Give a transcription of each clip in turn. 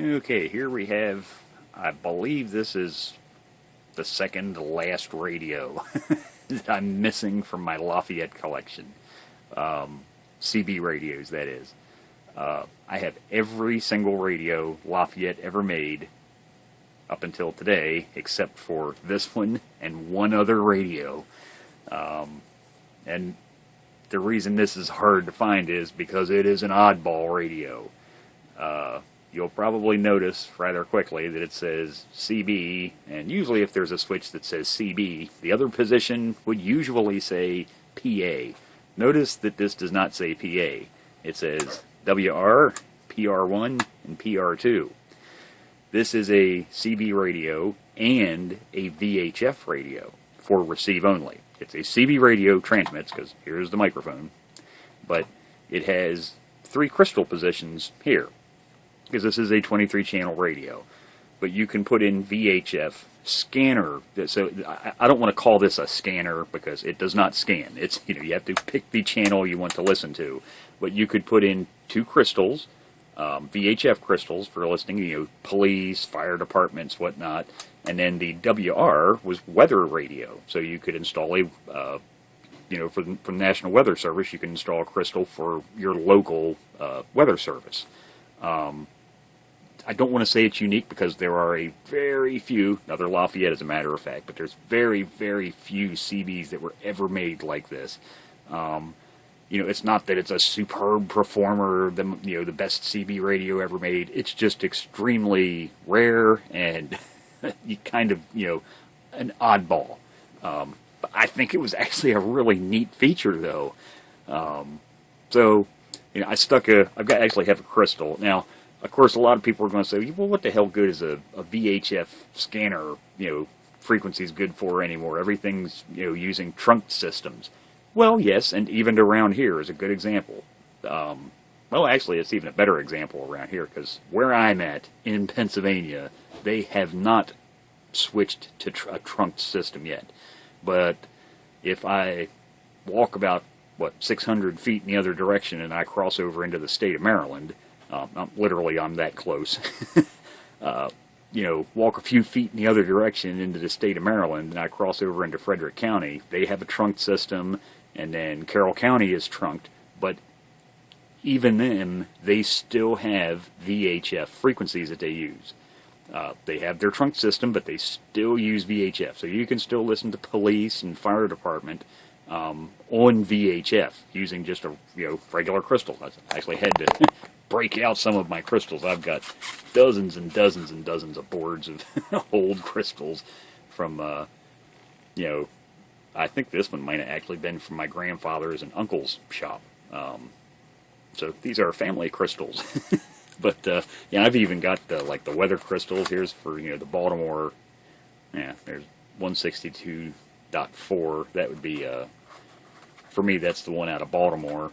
Okay, here we have, I believe this is the second to last radio that I'm missing from my Lafayette collection. CB radios, that is. I have every single radio Lafayette ever made up until today, except for this one and one other radio. And the reason this is hard to find is because it is an oddball radio. You'll probably notice rather quickly that it says CB, and usually if there's a switch that says CB, the other position would usually say PA. Notice that this does not say PA. It says WR, PR1, and PR2. This is a CB radio and a VHF radio for receive only. It's a CB radio transmits, because here's the microphone, but it has 3 crystal positions here, because this is a 23-channel radio. But you can put in VHF scanner. So I don't want to call this a scanner because it does not scan. It's, you have to pick the channel you want to listen to. But you could put in 2 crystals, VHF crystals for listening, police, fire departments, whatnot. And then the WR was weather radio. So you could install a, from National Weather Service, you can install a crystal for your local weather service. I don't want to say it's unique because there are a very few, another Lafayette as a matter of fact, but there's very, very few CBs that were ever made like this. It's not that it's a superb performer, the best CB radio ever made. It's just extremely rare and you kind of, an oddball. But I think it was actually a really neat feature though. I've actually have a crystal. Now, of course, a lot of people are going to say, well, what the hell good is a VHF scanner, frequencies good for anymore? Everything's, using trunk systems. Well, yes, and even around here is a good example. Well, actually, it's even a better example around here, because where I'm at, in Pennsylvania, they have not switched to a trunk system yet. But if I walk about, 600 feet in the other direction and I cross over into the state of Maryland, I'm that close. Walk a few feet in the other direction into the state of Maryland, and I cross over into Frederick County. They have a trunk system, and then Carroll County is trunked, but even then, they still have VHF frequencies that they use. They have their trunk system, but they still use VHF, so you can still listen to police and fire department on VHF using just a regular crystal. I actually had to break out some of my crystals. I've got dozens and dozens and dozens of boards of old crystals from, I think this one might have actually been from my grandfather's and uncle's shop. So these are family crystals. But, I've even got the weather crystals. Here's for, the Baltimore, there's 162.4. That would be, for me, that's the one out of Baltimore.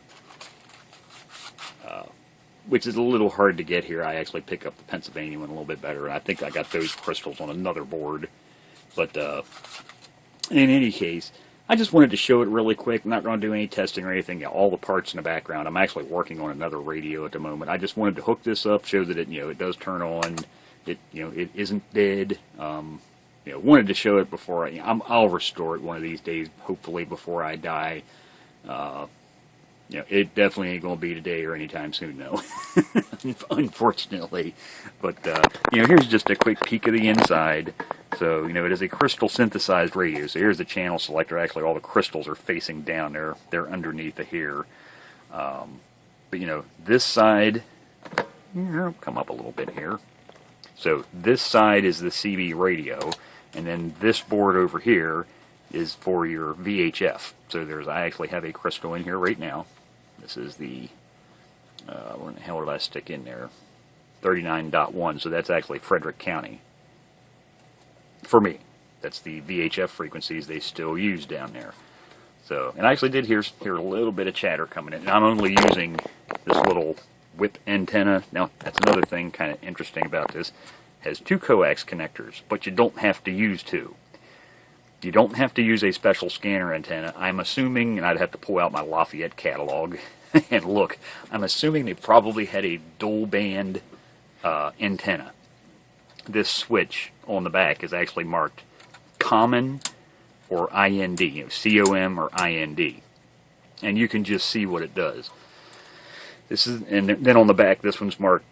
Which is a little hard to get here. I actually pick up the Pennsylvania one a little bit better, and I think I got those crystals on another board. But in any case, I just wanted to show it really quick. I'm not going to do any testing or anything. All the parts in the background. I'm actually working on another radio at the moment. I just wanted to hook this up, show that it it does turn on. It it isn't dead. Wanted to show it before I'll restore it one of these days, hopefully before I die. It definitely ain't going to be today or anytime soon, though, unfortunately. But, here's just a quick peek of the inside. So, it is a crystal synthesized radio. So here's the channel selector. Actually, all the crystals are facing down. They're underneath here. But, this side, I'll come up a little bit here. So this side is the CB radio, and then this board over here is for your VHF. So I actually have a crystal in here right now. This is the, where in the hell did I stick in there? 39.1, so that's actually Frederick County. For me, that's the VHF frequencies they still use down there. So, and I actually did hear a little bit of chatter coming in. And I'm only using this little whip antenna. Now, that's another thing kind of interesting about this. It has 2 coax connectors, but you don't have to use 2. You don't have to use a special scanner antenna. I'm assuming, and I'd have to pull out my Lafayette catalog and look, I'm assuming they probably had a dual band antenna. This switch on the back is actually marked common or IND, COM or IND, and you can just see what it does. This is, and then on the back, this one's marked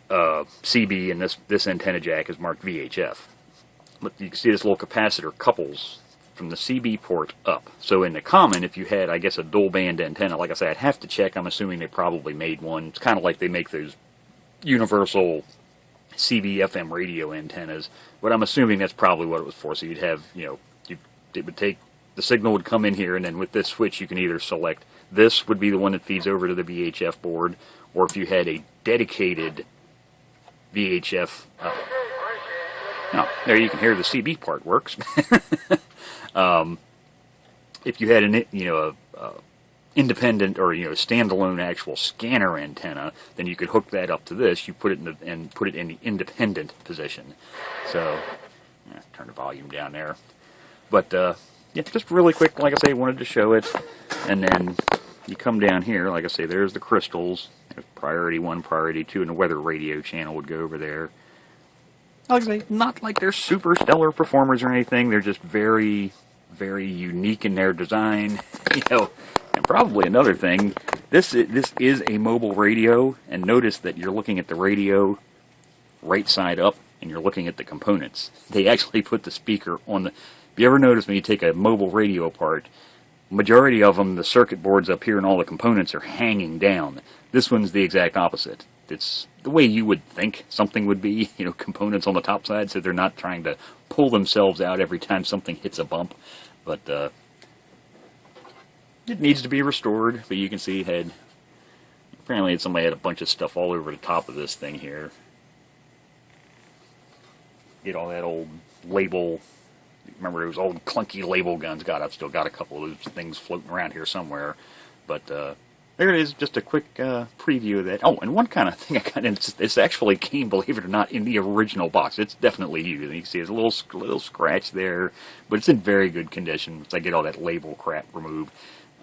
CB, and this antenna jack is marked VHF. But you can see this little capacitor couples from the CB port up. So in the common, if you had, I guess, a dual band antenna, like I said, I'd have to check. I'm assuming they probably made one. It's kind of like they make those universal CB FM radio antennas, but I'm assuming that's probably what it was for. So you'd have, it would take, the signal would come in here, and then with this switch you can either select, this would be the one that feeds over to the VHF board, or if you had a dedicated VHF, now there you can hear the CB part works. If you had an, independent or standalone actual scanner antenna, then you could hook that up to this. You put it in the independent position. So turn the volume down there. But yeah, just really quick, like I say, wanted to show it. And then you come down here, like I say, there's the crystals. There's priority 1, priority 2, and the weather radio channel would go over there. Like I say, not like they're super stellar performers or anything. They're just very, very unique in their design. And probably another thing, this is a mobile radio, and notice that you're looking at the radio right side up, and you're looking at the components. They actually put the speaker on the... If you ever notice when you take a mobile radio apart, majority of them, the circuit boards up here and all the components are hanging down. This one's the exact opposite. It's the way you would think something would be, components on the top side, so they're not trying to pull themselves out every time something hits a bump. But it needs to be restored, but you can see apparently somebody had a bunch of stuff all over the top of this thing here. Get all that old label, remember those old clunky label guns? God, I've still got a couple of those things floating around here somewhere. But there it is, just a quick preview of that. Oh, and one kind of thing I got in, this actually came, believe it or not, in the original box. It's definitely used. And you can see there's a little scratch there, but it's in very good condition once I get all that label crap removed.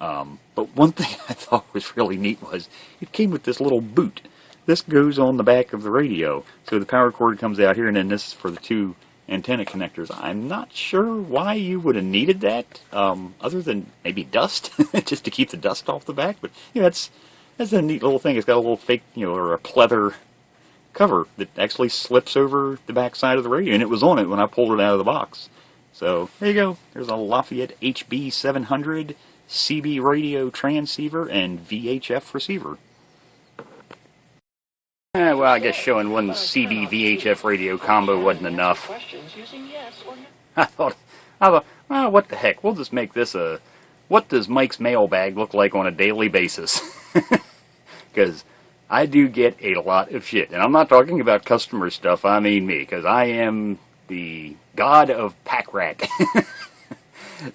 But one thing I thought was really neat was it came with this little boot. This goes on the back of the radio. So the power cord comes out here, and then this is for the 2 antenna connectors. I'm not sure why you would have needed that, other than maybe dust, just to keep the dust off the back. But that's a neat little thing. It's got a little fake, or a pleather cover that actually slips over the back side of the radio, and it was on it when I pulled it out of the box. So there you go. There's a Lafayette HB-700 CB radio transceiver and VHF receiver. Well, I guess showing one CB VHF radio combo wasn't enough. I thought, well, what the heck? We'll just make this a, what does Mike's mailbag look like on a daily basis? Because I do get a lot of shit. And I'm not talking about customer stuff, I mean me, because I am the god of packrat.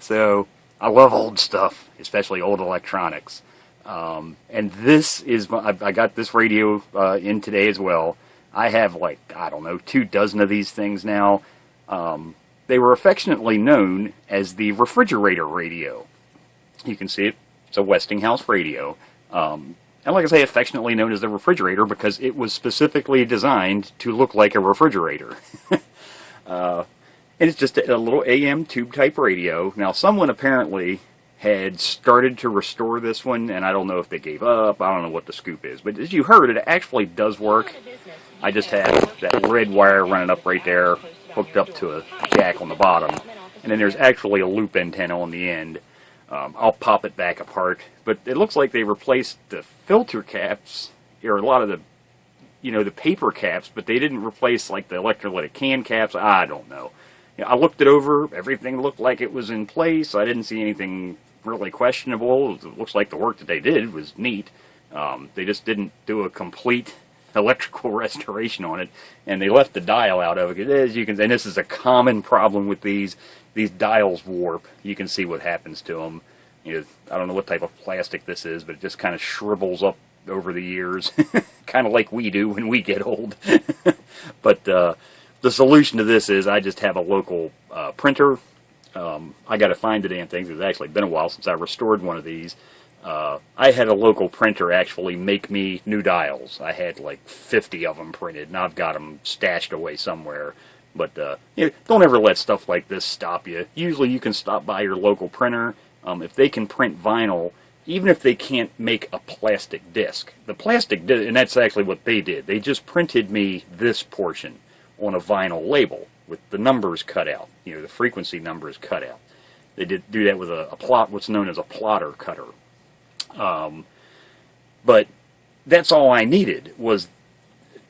So I love old stuff, especially old electronics. And this is, I got this radio in today as well. I have like, I don't know, 24 of these things now. They were affectionately known as the refrigerator radio. You can see it, it's a Westinghouse radio. And like I say, affectionately known as the refrigerator because it was specifically designed to look like a refrigerator. And it's just a little AM tube type radio. Now someone apparently had started to restore this one, and I don't know if they gave up, I don't know what the scoop is, but as you heard, it actually does work. I just have that red wire running up right there, hooked up to a jack on the bottom, and then there's actually a loop antenna on the end. I'll pop it back apart, but it looks like they replaced the filter caps, or a lot of the, the paper caps, but they didn't replace like the electrolytic can caps. I don't know. I looked it over, everything looked like it was in place. I didn't see anything really questionable. It looks like the work that they did was neat. They just didn't do a complete electrical restoration on it, and they left the dial out of it. As you can, and this is a common problem with these dials warp. You can see what happens to them. I don't know what type of plastic this is, but it just kind of shrivels up over the years, kind of like we do when we get old. But the solution to this is I just have a local printer. I got to find the damn things. It's actually been a while since I restored one of these. I had a local printer actually make me new dials. I had like 50 of them printed, and I've got them stashed away somewhere. But don't ever let stuff like this stop you. Usually you can stop by your local printer. If they can print vinyl, even if they can't make a plastic disc. The plastic disc, and that's actually what they did. They just printed me this portion on a vinyl label with the numbers cut out. The frequency numbers cut out. They did do that with a plot, what's known as a plotter cutter. But that's all I needed was,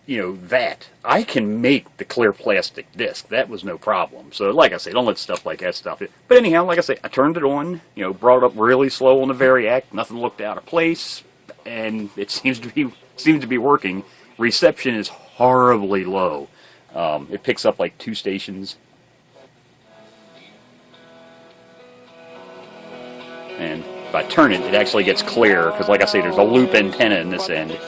that. I can make the clear plastic disc. That was no problem. So, like I say, don't let stuff like that stop you. But anyhow, like I say, I turned it on, brought it up really slow on the Variac. Nothing looked out of place, and it seems to be working. Reception is horribly low. It picks up like 2 stations. And if I turn it, it actually gets clear, because like I say, there's a loop antenna in this end.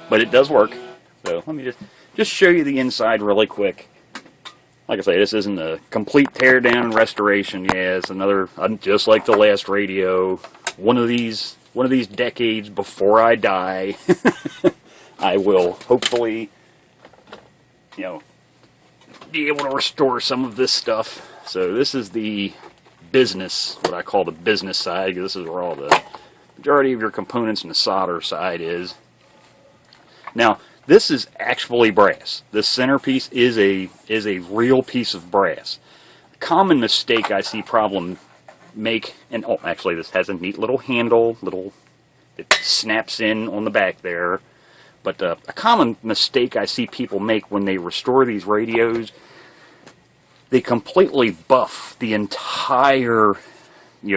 But it does work. So let me just show you the inside really quick. Like I say, this isn't a complete teardown and restoration. Yeah, it's another, just like the last radio, one of these decades before I die. I will hopefully, be able to restore some of this stuff. So this is the business, what I call the business side, because this is where all the majority of your components and the solder side is. Now, this is actually brass. This centerpiece is a real piece of brass. A common mistake I see and actually this has a neat little handle, it snaps in on the back there. But a common mistake I see people make when they restore these radios, they completely buff the entire,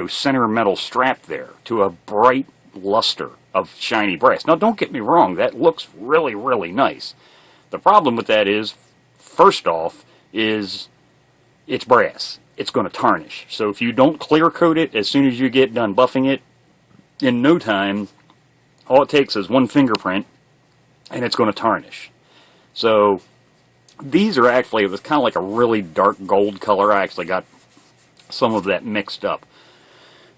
center metal strap there to a bright luster of shiny brass. Now, don't get me wrong, that looks really, really nice. The problem with that is, first off, is it's brass. It's going to tarnish. So if you don't clear coat it as soon as you get done buffing it, in no time, all it takes is one fingerprint, and it's going to tarnish. So these are actually, it was kind of like a really dark gold color. I actually got some of that mixed up.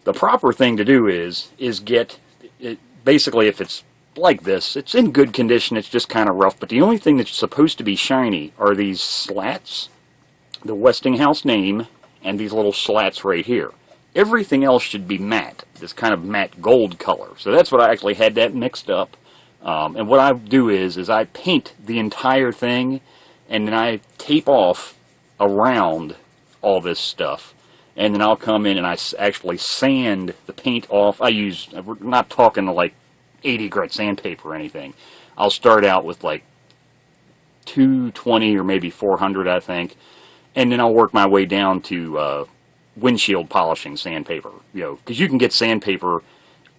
The proper thing to do is get it. Basically, if it's like this, it's in good condition, it's just kind of rough, but the only thing that's supposed to be shiny are these slats, the Westinghouse name, and these little slats right here. Everything else should be matte, this kind of matte gold color. So that's what I actually had that mixed up. And what I do is I paint the entire thing, and then I tape off around all this stuff. And then I'll come in and I actually sand the paint off. We're not talking like 80 grit sandpaper or anything. I'll start out with like 220 or maybe 400, I think. And then I'll work my way down to windshield polishing sandpaper. Because you can get sandpaper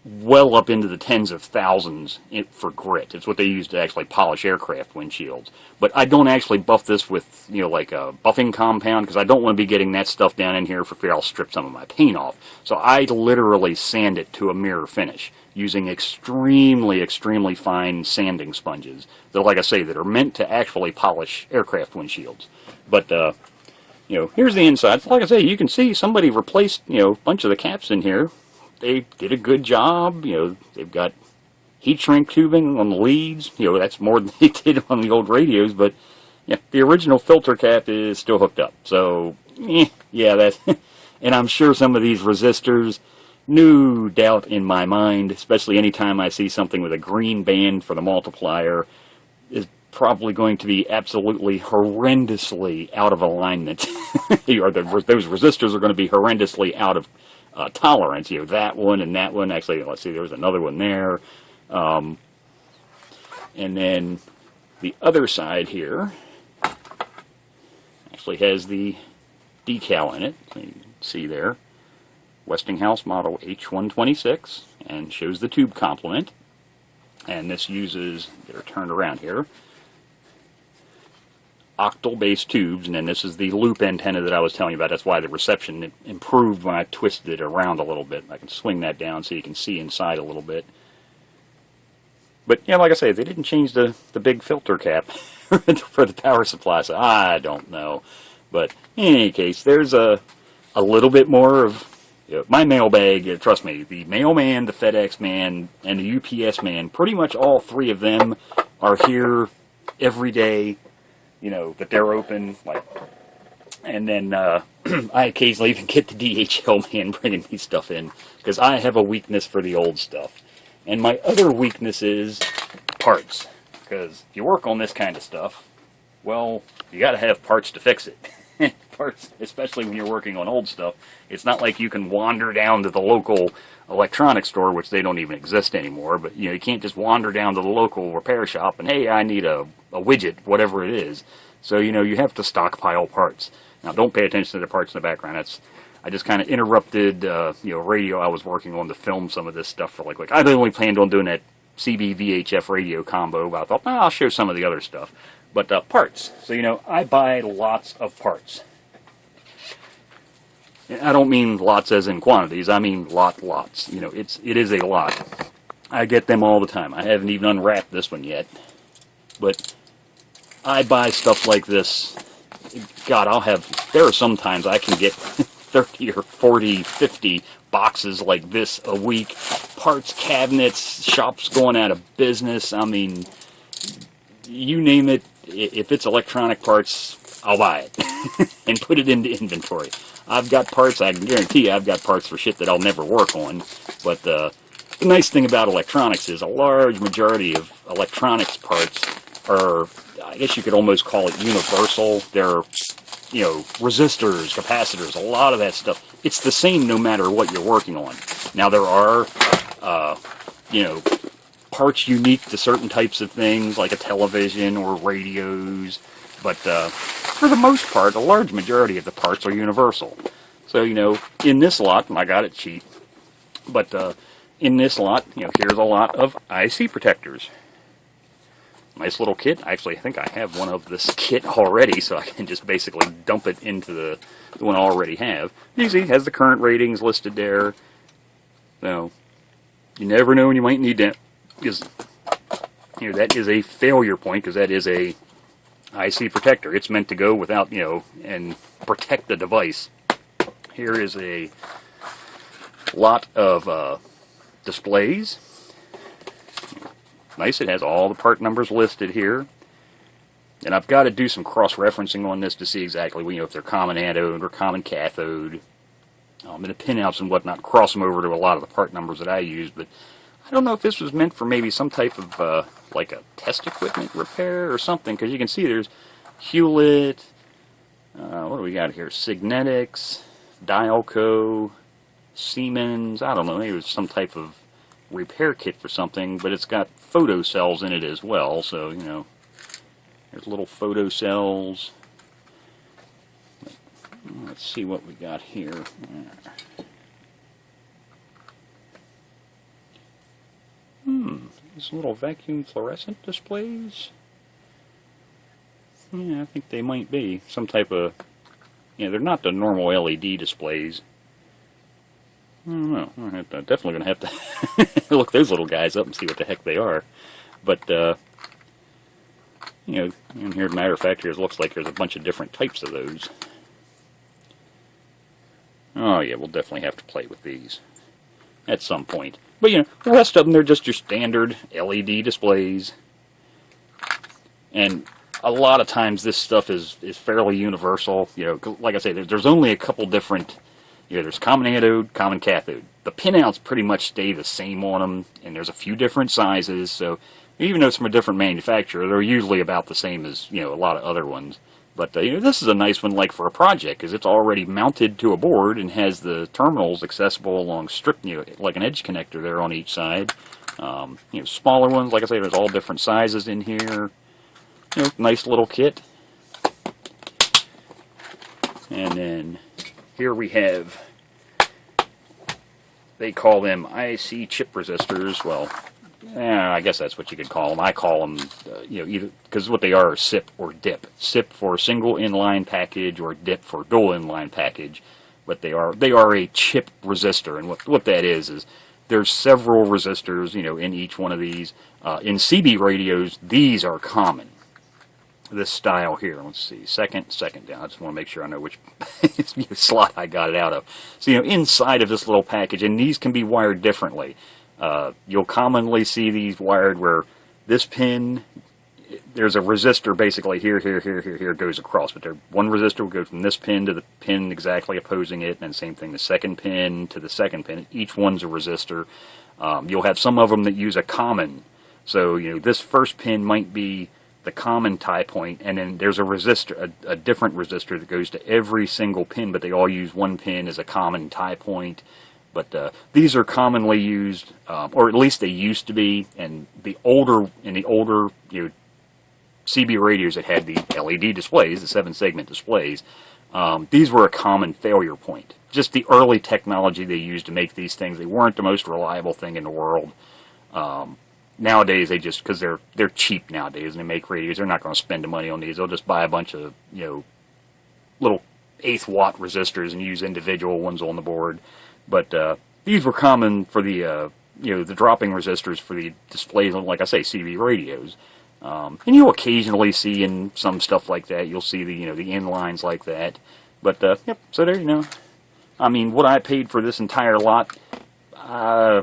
well up into the tens of thousands for grit. It's what they use to actually polish aircraft windshields. But I don't actually buff this with, like a buffing compound, because I don't want to be getting that stuff down in here for fear I'll strip some of my paint off. So I literally sand it to a mirror finish using extremely, extremely fine sanding sponges that, like I say, that are meant to actually polish aircraft windshields. But, here's the inside. So like I say, you can see somebody replaced, a bunch of the caps in here. They did a good job. They've got heat shrink tubing on the leads. That's more than they did on the old radios, but yeah, the original filter cap is still hooked up. So, yeah, that's, and I'm sure some of these resistors, no doubt in my mind, especially anytime I see something with a green band for the multiplier, is probably going to be absolutely horrendously out of alignment. Or those resistors are going to be horrendously out of tolerance. That one and that one. Actually, let's see, there's another one there. And then the other side here actually has the decal in it. So you can see there, Westinghouse model H-126, and shows the tube complement. And this uses, they're turned around here, octal base tubes, and then this is the loop antenna that I was telling you about. That's why the reception improved when I twisted it around a little bit. I can swing that down so you can see inside a little bit. But yeah, like I say, they didn't change the big filter cap for the power supply, so I don't know. But in any case, there's a a little bit more of my mailbag. Trust me, the mailman, the FedEx man, and the UPS man, pretty much all three of them are here every day. You know, that they're open, like, and then I occasionally even get the DHL man bringing me stuff in, because I have a weakness for the old stuff. And my other weakness is parts, because if you work on this kind of stuff, well, you got to have parts to fix it. Parts, especially when you're working on old stuff, it's not like you can wander down to the local electronics store, which they don't even exist anymore, but you know, you can't just wander down to the local repair shop and, hey, I need a widget, whatever it is. So, you know, you have to stockpile parts. Now, don't pay attention to the parts in the background. I just kind of interrupted, you know, radio I was working on to film some of this stuff for like I only planned on doing that CB VHF radio combo, but I thought, I'll show some of the other stuff. But parts. So, you know, I buy lots of parts. And I don't mean lots as in quantities. I mean lots. You know, it is a lot. I get them all the time. I haven't even unwrapped this one yet. But I buy stuff like this. God, there are some times I can get 30 or 40, 50 boxes like this a week. Parts, cabinets, shops going out of business. I mean, you name it. If it's electronic parts, I'll buy it and put it into inventory. I've got parts, I can guarantee I've got parts for shit that I'll never work on. But the nice thing about electronics is a large majority of electronics parts are, I guess you could almost call it universal. They're, you know, resistors, capacitors, a lot of that stuff. It's the same no matter what you're working on. Now there are, you know, parts unique to certain types of things, like a television or radios, but for the most part, a large majority of the parts are universal. So, you know, in this lot, I got it cheap, but in this lot, you know, here's a lot of IC protectors. Nice little kit. Actually, I think I have one of this kit already, so I can just basically dump it into the one I already have. You see, it has the current ratings listed there. So, you never know when you might need that. Because, you know, that is a failure point, because that is a IC protector. It's meant to go without, you know, and protect the device. Here is a lot of displays. Nice, it has all the part numbers listed here. And I've got to do some cross-referencing on this to see exactly, you know, if they're common anode or common cathode. I'm going to pinouts and whatnot, cross them over to a lot of the part numbers that I use, but I don't know if this was meant for maybe some type of, like a test equipment repair or something, because you can see there's Hewlett, what do we got here? Signetics, Dialco, Siemens, I don't know, maybe it was some type of repair kit for something, but it's got photo cells in it as well, so, you know, there's little photo cells. Let's see what we got here. These little vacuum fluorescent displays? Yeah, I think they might be some type of, you know, they're not the normal LED displays. I don't know. I'm definitely going to have to look those little guys up and see what the heck they are. But, you know, and here, matter of fact, here it looks like there's a bunch of different types of those. Oh yeah, we'll definitely have to play with these at some point. But, you know, the rest of them, they're just your standard LED displays. And a lot of times this stuff is fairly universal. You know, like I say, there's only a couple different, you know, there's common anode, common cathode. The pinouts pretty much stay the same on them, and there's a few different sizes, so even though it's from a different manufacturer, they're usually about the same as, you know, a lot of other ones. But, you know, this is a nice one, like, for a project, because it's already mounted to a board and has the terminals accessible along you know, like an edge connector there on each side. You know, smaller ones, like I say, there's all different sizes in here. You know, nice little kit. And then here we have, they call them IC chip resistors. Well, I guess that's what you could call them. I call them, you know, either, because what they are SIP or DIP. SIP for single inline package, or DIP for dual inline package. But they are a chip resistor, and what that is there's several resistors, you know, in each one of these. In CB radios, these are common. this style here. Let's see, second down. I just want to make sure I know which slot I got it out of. So, inside of this little package, and these can be wired differently. You'll commonly see these wired where this pin, there's a resistor basically here, goes across, but one resistor will go from this pin to the pin exactly opposing it, and same thing, the second pin to the second pin. Each one's a resistor. You'll have some of them that use a common. So, this first pin might be the common tie point, and then there's a resistor, a different resistor that goes to every single pin, but they all use one pin as a common tie point. But these are commonly used, or at least they used to be, and the older CB radios that had the LED displays, the 7-segment displays, these were a common failure point. Just the early technology they used to make these things, they weren't the most reliable thing in the world. Nowadays, they just, because they're cheap nowadays and they make radios, they're not going to spend the money on these. They'll just buy a bunch of, little 1/8 watt resistors and use individual ones on the board. But these were common for the, the dropping resistors for the displays on, like I say, CB radios. And you'll occasionally see in some stuff like that, you'll see the, the inlines like that. But, yep, so there you know. I mean, what I paid for this entire lot,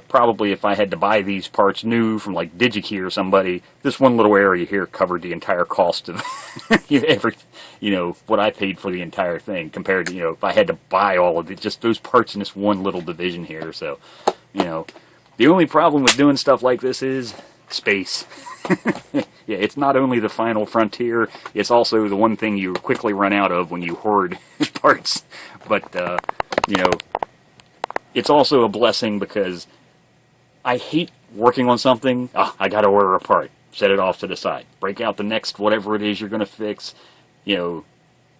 probably if I had to buy these parts new from like DigiKey or somebody, this one little area here covered the entire cost of what I paid for the entire thing, compared to, if I had to buy all of it, just those parts in this one little division here. So, the only problem with doing stuff like this is space. Yeah, it's not only the final frontier, it's also the one thing you quickly run out of when you hoard parts. But, it's also a blessing, because I hate working on something. I got to order a part. Set it off to the side. Break out the next whatever it is you're going to fix.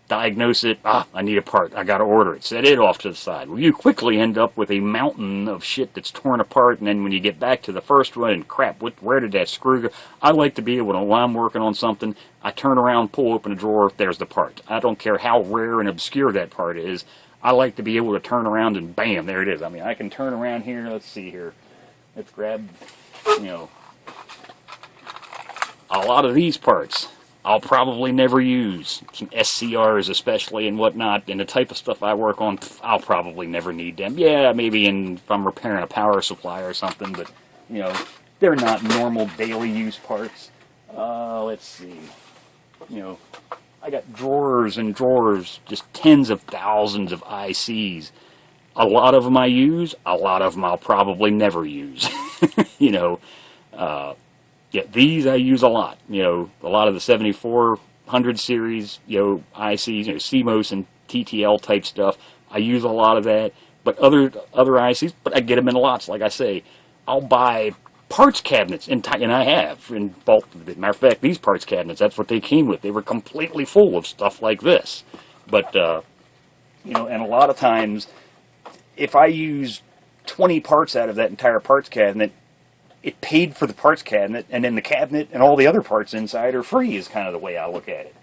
Diagnose it. I need a part. I got to order it. Set it off to the side. Well, you quickly end up with a mountain of shit that's torn apart, and then when you get back to the first one, and crap, where did that screw go? I like to be able to, while I'm working on something, I turn around, pull open a drawer, there's the part. I don't care how rare and obscure that part is. I like to be able to turn around and bam, there it is. I mean, I can turn around here. Let's see here. Let's grab, a lot of these parts I'll probably never use. Some SCRs especially and whatnot, and the type of stuff I work on, I'll probably never need them. Yeah, maybe if I'm repairing a power supply or something, but, they're not normal daily use parts. Let's see. I got drawers and drawers, just tens of thousands of ICs. A lot of them I use, a lot of them I'll probably never use. Yeah, these I use a lot. A lot of the 7400 series, ICs, CMOS and TTL type stuff. I use a lot of that. But other ICs, but I get them in lots. Like I say, I'll buy parts cabinets, and I have in bulk. Matter of fact, these parts cabinets, that's what they came with. They were completely full of stuff like this. But, and a lot of times, if I use 20 parts out of that entire parts cabinet, it paid for the parts cabinet, and then the cabinet and all the other parts inside are free, is kind of the way I look at it.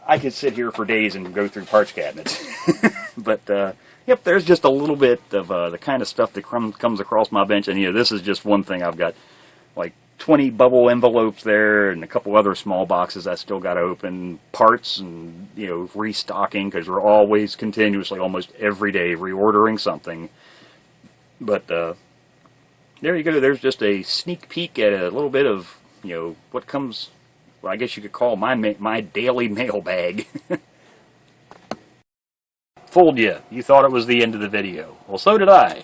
I could sit here for days and go through parts cabinets. But, yep, there's just a little bit of the kind of stuff that comes across my bench. And, this is just one thing. I've got like 20 bubble envelopes there and a couple other small boxes I still got to open. Parts and, restocking, because we're always continuously, almost every day, reordering something. But there you go. There's just a sneak peek at a little bit of, what comes, well, I guess you could call my daily mailbag. Fooled you. You thought it was the end of the video. Well, so did I.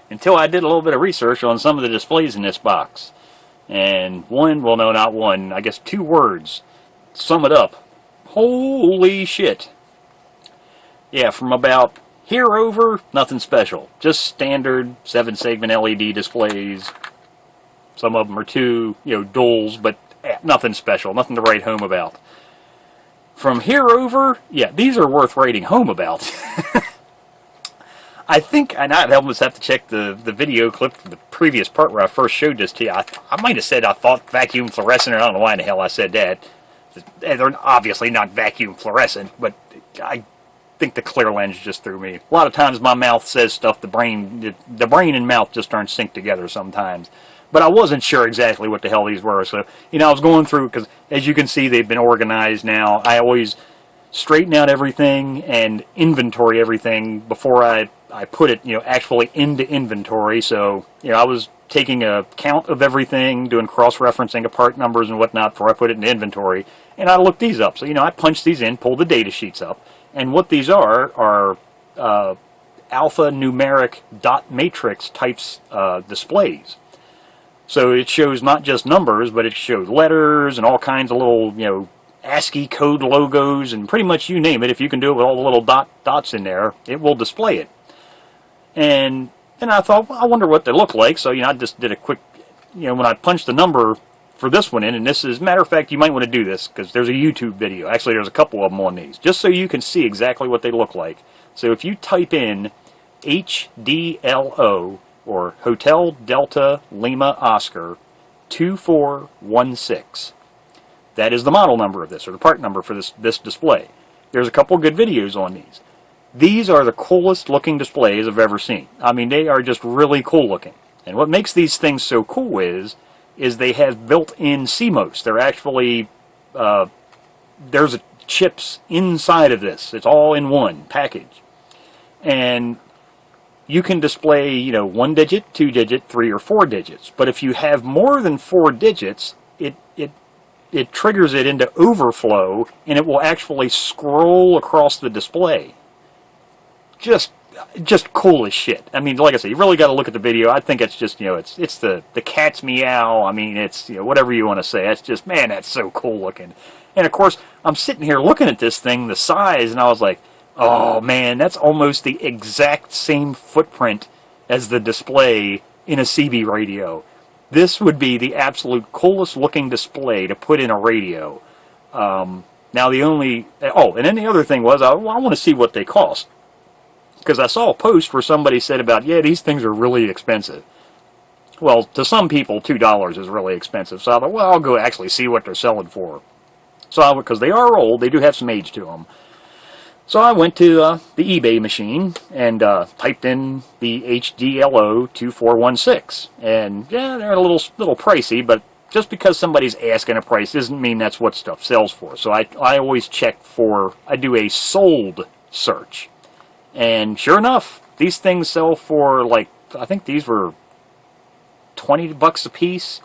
Until I did a little bit of research on some of the displays in this box. And I guess 2 words sum it up. Holy shit. Yeah, from about here over, nothing special. Just standard 7-segment LED displays. Some of them are 2, duals, but nothing special. Nothing to write home about. From here over, yeah, these are worth writing home about. I think, and I'd almost have to check the video clip from the previous part where I first showed this to you. I might have said I thought vacuum fluorescent, I don't know why in the hell I said that. They're obviously not vacuum fluorescent, but I think the clear lens just threw me. A lot of times my mouth says stuff, the brain and mouth just aren't synced together sometimes. but I wasn't sure exactly what the hell these were. So, you know, I was going through, because as you can see, they've been organized now. I always straighten out everything and inventory everything before I put it, you know, actually into inventory. So, you know, I was taking a count of everything, doing cross-referencing of part numbers and whatnot before I put it into inventory, and I looked these up. So, you know, I punched these in, pulled the data sheets up, and what these are alphanumeric dot matrix types displays. So it shows not just numbers, but it shows letters and all kinds of little, you know, ASCII code logos, and pretty much you name it. If you can do it with all the little dots in there, it will display it. And I thought, well, I wonder what they look like. So, you know, I just did a quick, you know, when I punched the number for this one in, and this is, matter of fact, you might want to do this because there's a YouTube video. Actually, there's a couple of them on these, just so you can see exactly what they look like. So if you type in HDLO, or Hotel Delta Lima Oscar 2416, that is the model number of this, or the part number for this display. There's a couple good videos on these. These are the coolest looking displays I've ever seen. I mean, they are just really cool looking. And what makes these things so cool is they have built-in CMOS. They're actually, there's chips inside of this. It's all in one package. And you can display, you know, 1 digit, 2 digit, 3 or 4 digits. But if you have more than 4 digits, it triggers it into overflow, and it will actually scroll across the display. Just cool as shit. I mean, like I said, you really got to look at the video. I think it's just, you know, it's the cat's meow. I mean, it's, you know, whatever you want to say. It's just, man, that's so cool looking. And of course, I'm sitting here looking at this thing, the size, and I was like, oh man, that's almost the exact same footprint as the display in a CB radio. This would be the absolute coolest looking display to put in a radio. Now the only, oh, and then the other thing was, I want to see what they cost. Because I saw a post where somebody said about, yeah, these things are really expensive. Well, to some people, $2 is really expensive. So I thought, well, I'll go actually see what they're selling for. So because they are old, they do have some age to them. So I went to the eBay machine and typed in the HDLO 2416. And yeah, they're a little pricey, but just because somebody's asking a price doesn't mean that's what stuff sells for. So I always check for, I do a sold search. And sure enough, these things sell for, like, I think these were $20 a piece.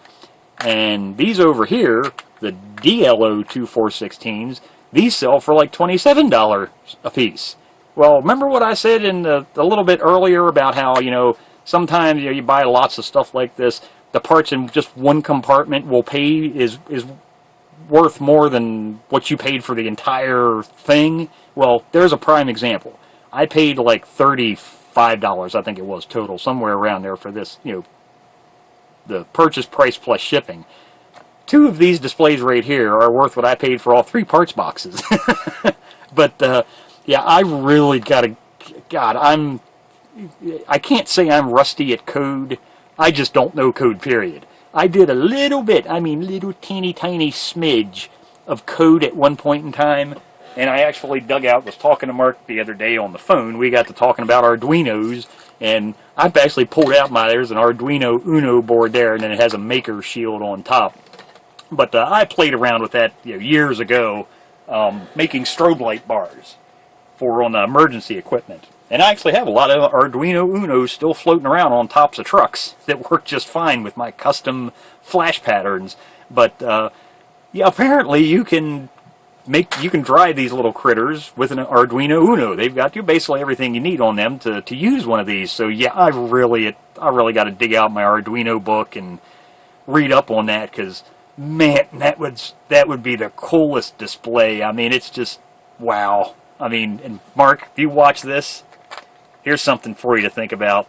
And these over here, the DLO 2416s, these sell for like $27 a piece. Well, remember what I said in a little bit earlier about how, you know, sometimes, you know, you buy lots of stuff like this, the parts in just one compartment will pay is worth more than what you paid for the entire thing. Well, there's a prime example. I paid like $35, I think it was total, somewhere around there for this, you know, the purchase price plus shipping. 2 of these displays right here are worth what I paid for all 3 parts boxes. But, yeah, I really gotta, God, I can't say I'm rusty at code. I just don't know code, period. I did a little bit, I mean, little teeny tiny smidge of code at one point in time. And I actually dug out, was talking to Mark the other day on the phone. We got to talking about Arduinos, and I've actually pulled out there's an Arduino Uno board there, and then it has a maker shield on top. But I played around with that, you know, years ago, making strobe light bars for on emergency equipment. And I actually have a lot of Arduino Unos still floating around on tops of trucks that work just fine with my custom flash patterns. But yeah, apparently you can drive these little critters with an Arduino Uno. They've got basically everything you need on them to use one of these. So yeah, I really got to dig out my Arduino book and read up on that, because man, that would be the coolest display. I mean, it's just wow. I mean, and Mark, if you watch this, here's something for you to think about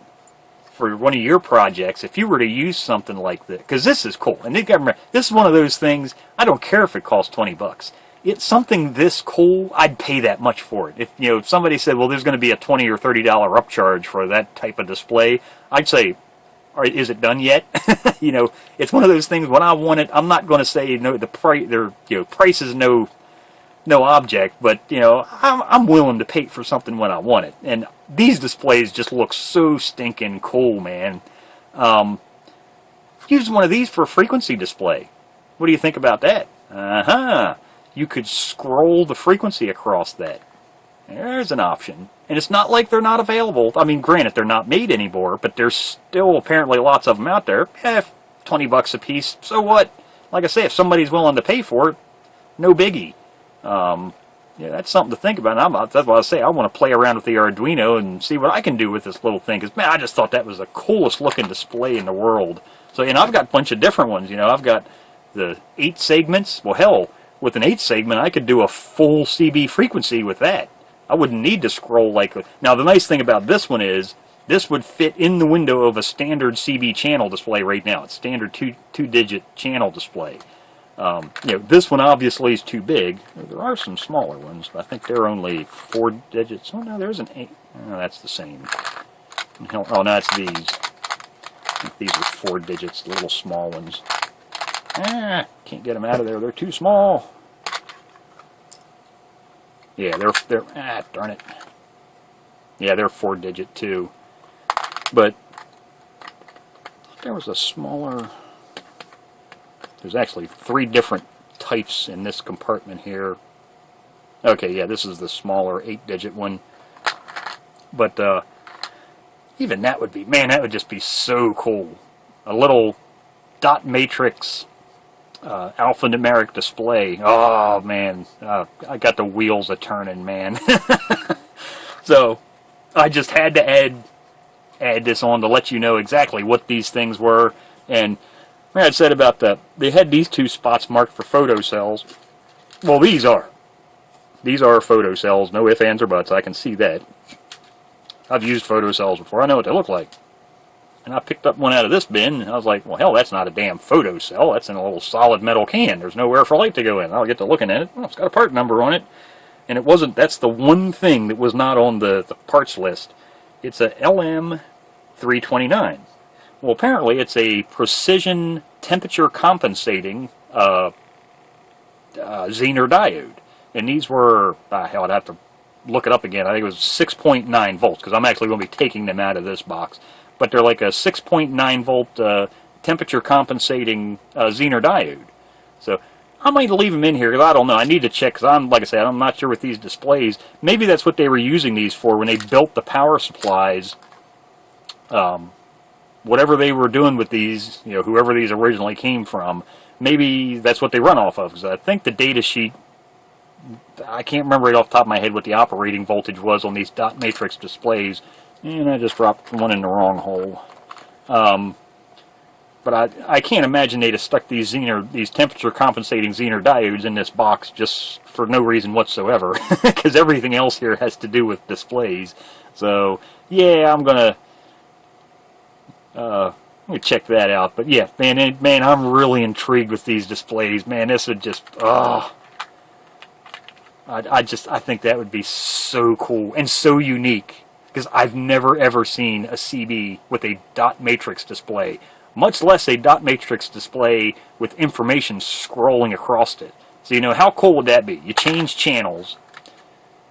for one of your projects. If you were to use something like this, because this is cool, and you got to remember, this is one of those things. I don't care if it costs $20. It's something this cool, I'd pay that much for it. If, you know, if somebody said, well, there's going to be a $20 or $30 upcharge for that type of display, I'd say, all right, is it done yet? You know, it's one of those things. When I want it, I'm not going to say no. The price, price is no object, but you know, I'm willing to pay for something when I want it. And these displays just look so stinking cool, man. use one of these for a frequency display. What do you think about that? You could scroll the frequency across that. There's an option. And it's not like they're not available. I mean, granted, they're not made anymore, but there's still apparently lots of them out there. 20 bucks a piece, so what? Like I say, if somebody's willing to pay for it, no biggie. Yeah, that's something to think about. That's what I say. I want to play around with the Arduino and see what I can do with this little thing. Because, man, I just thought that was the coolest looking display in the world. So, and I've got a bunch of different ones. You know, I've got the 8 segments. Well, hell, with an 8 segment, I could do a full CB frequency with that. I wouldn't need to scroll like... Now, the nice thing about this one is, this would fit in the window of a standard CB channel display right now. It's standard two-digit channel display. You know, this one obviously is too big. There are some smaller ones, but I think they're only 4 digits. Oh, no, there's an 8. Oh, that's the same. Oh, no, it's these. I think these are 4 digits, the little small ones. Can't get them out of there. They're too small. Yeah, they're darn it. Yeah, they're 4 digit too. But there was a smaller... There's actually 3 different types in this compartment here. Okay, yeah, this is the smaller 8-digit one. But even that would be, man, that would just be so cool. A little dot matrix alphanumeric display. Oh, man, I got the wheels a-turning, man. So, I just had to add this on to let you know exactly what these things were. And I had said about they had these 2 spots marked for photocells. Well, these are photocells, no ifs, ands, or buts. I can see that. I've used photocells before. I know what they look like. And I picked up one out of this bin, and I was like, well, hell, that's not a damn photocell. That's in a little solid metal can. There's nowhere for light to go in. I'll get to looking at it. Well, it's got a part number on it. And it wasn't, that's the one thing that was not on the parts list. It's a LM329. Well, apparently it's a precision temperature compensating Zener diode. And these were, hell, I'd have to look it up again. I think it was 6.9 volts, because I'm actually going to be taking them out of this box. But they're like a 6.9 volt temperature compensating Zener diode. So I might leave them in here, because I don't know. I need to check, because like I said, I'm not sure with these displays. Maybe that's what they were using these for when they built the power supplies. Whatever they were doing with these, you know, whoever these originally came from, maybe that's what they run off of. Because I think the data sheet, I can't remember right off the top of my head what the operating voltage was on these dot matrix displays. And I just dropped one in the wrong hole. But I can't imagine they'd have stuck these temperature compensating Zener diodes in this box just for no reason whatsoever. Because everything else here has to do with displays. So, yeah, I'm going to... let me check that out. But yeah, man, I'm really intrigued with these displays. Man, this would just, I think that would be so cool and so unique, because I've never ever seen a CB with a dot matrix display, much less a dot matrix display with information scrolling across it. So, you know, how cool would that be? You change channels,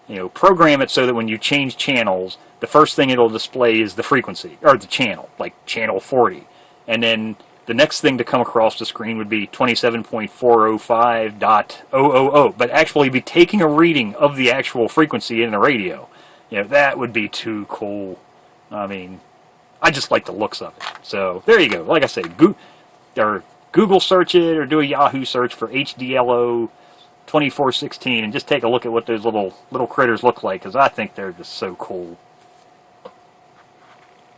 you know, program it so that when you change channels, the first thing it'll display is the frequency, or the channel, like channel 40. And then the next thing to come across the screen would be 27.405.000, but actually be taking a reading of the actual frequency in the radio. You know, that would be too cool. I mean, I just like the looks of it. So, there you go. Like I say, Google search it, or do a Yahoo search for HDLO 2416, and just take a look at what those little critters look like, because I think they're just so cool.